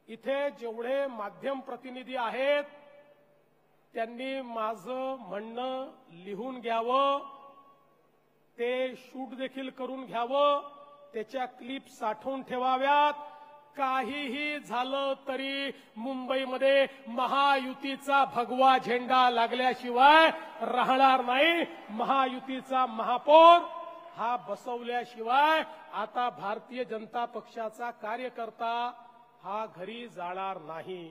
इथे जेवढे माध्यम प्रतिनिधी आहेत त्यांनी माझं म्हणणं लिहून घ्यावं, ते शूट देखील करून घ्यावं, त्याच्या क्लिप साठवून ठेवाव्यात. काहीही झालं तरी मुंबईमध्ये महायुतीचा भगवा झेंडा लागल्याशिवाय राहणार नाही. महायुतीचा महापौर हा बसवल्याशिवाय आता भारतीय जनता पक्षाचा कार्यकर्ता हा घरी जाणार नाही.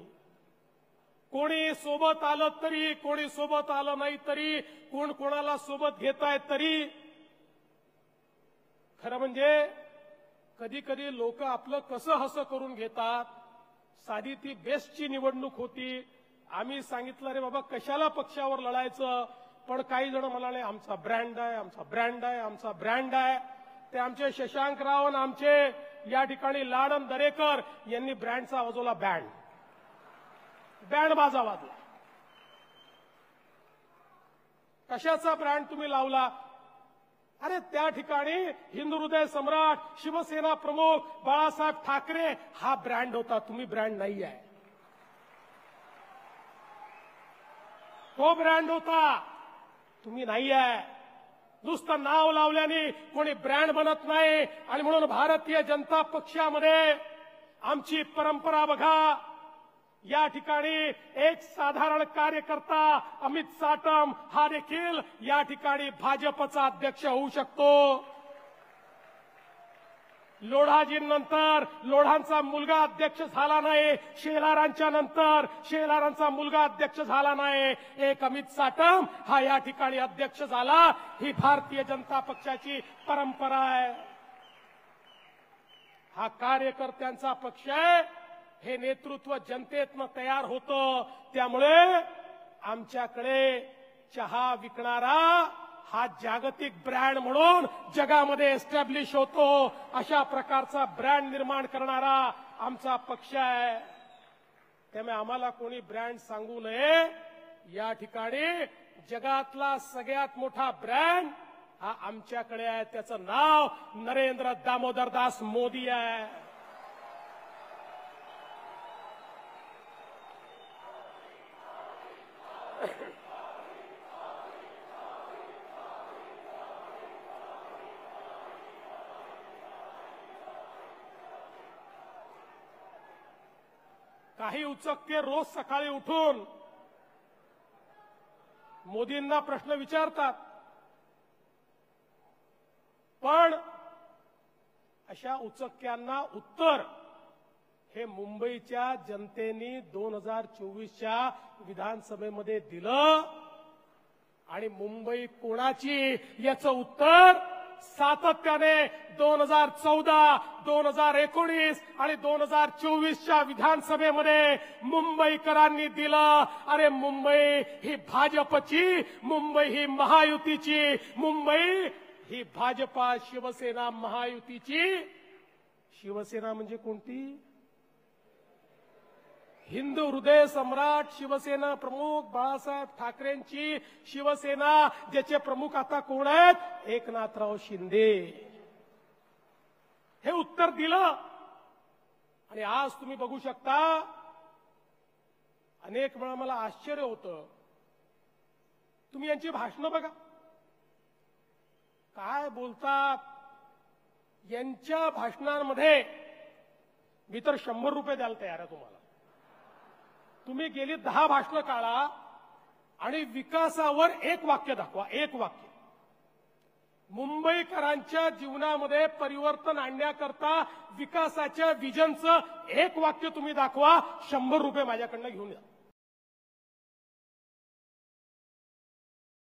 कोणी सोबत आलं तरी, कोणी सोबत आलं नाही तरी, कोण कोणाला सोबत घेताय तरी, खरं म्हणजे कधी कधी लोक आपलं कसं हसं करून घेतात. साधी ती बेस्टची निवडणूक होती, आम्ही सांगितलं रे बाबा कशाला पक्षावर लढायचं, पण काही जण म्हणाले आमचा ब्रँड आहे, आमचा ब्रँड आहे, आमचा ब्रँड आहे. ते आमचे शशांकराव आणि आमचे या ठिकाणी लाडन दरेकर यांनी ब्रँडचा वाजवला, बँड बाजा वाजला. कशाचा ब्रँड तुम्ही लावला? अरे त्या ठिकाणी हिंदू हृदय सम्राट शिवसेना प्रमुख बाळासाहेब ठाकरे हा ब्रँड होता, तुम्ही ब्रँड नाही आहे. तो ब्रँड होता, तुम्ही नाही आहे. नुसतं नाव लावल्याने कोणी ब्रँड बनत नाही. आणि म्हणून भारतीय जनता पक्षामध्ये आमची परंपरा बघा. या ठिकाणी एक साधारण कार्यकर्ता अमित साटम हा देखील या ठिकाणी भाजपचा अध्यक्ष होऊ शकतो. लोढाजींनंतर लोढांचा मुलगा अध्यक्ष झाला नाही, शेलारांच्या नंतर शेलारांचा मुलगा अध्यक्ष झाला नाही, एक अमित साटम हा या ठिकाणी अध्यक्ष झाला. ही भारतीय जनता पक्षाची परंपरा आहे. हा कार्यकर्त्यांचा पक्ष आहे. हे नेतृत्व जनतेतनं तयार होतं. त्यामुळे आमच्याकडे चहा विकणारा हा जागतिक ब्रँड म्हणून जगामध्ये एस्टॅब्लिश होतो. अशा प्रकारचा ब्रँड निर्माण करणारा आमचा पक्ष आहे. त्यामुळे आम्हाला कोणी ब्रँड सांगू नये. या ठिकाणी जगातला सगळ्यात मोठा ब्रँड हा आमच्याकडे आहे. त्याचं नाव नरेंद्र दामोदरदास मोदी आहे. काही उचकते रोज सकाळी उठून मोदींना प्रश्न विचारतात, पण अशा उचक्यांना उत्तर हे मुंबईच्या जनतेने 2024च्या विधानसभेमध्ये दिलं. आणि मुंबई कोणाची याचं उत्तर सातत्याने 2014, 2019 आणि 2024च्या विधानसभेमध्ये मुंबईकरांनी दिलं. अरे मुंबई ही भाजपची, मुंबई ही महायुतीची, मुंबई ही भाजपा शिवसेना महायुतीची. शिवसेना म्हणजे कोणती? हिंदू हृदय सम्राट शिवसेना प्रमुख बाळासाहेब ठाकरेंची शिवसेना, ज्याचे प्रमुख आता कोण आहेत? एकनाथराव शिंदे. हे उत्तर दिलं. आणि आज तुम्ही बघू शकता, अनेक वेळा मला आश्चर्य होतं. तुम्ही यांची भाषणं बघा, काय बोलतात. यांच्या भाषणांमध्ये मी तर 100 रुपये द्यायला तयार आहे तुम्हाला. तुम्ही गेली 10 भाषणं काढा आणि विकासावर एक वाक्य दाखवा, एक वाक्य. मुंबईकरांच्या जीवनामध्ये परिवर्तन आणण्याकरता विकासाच्या विजनचं एक वाक्य तुम्ही दाखवा, 100 रुपये माझ्याकडनं घेऊन या.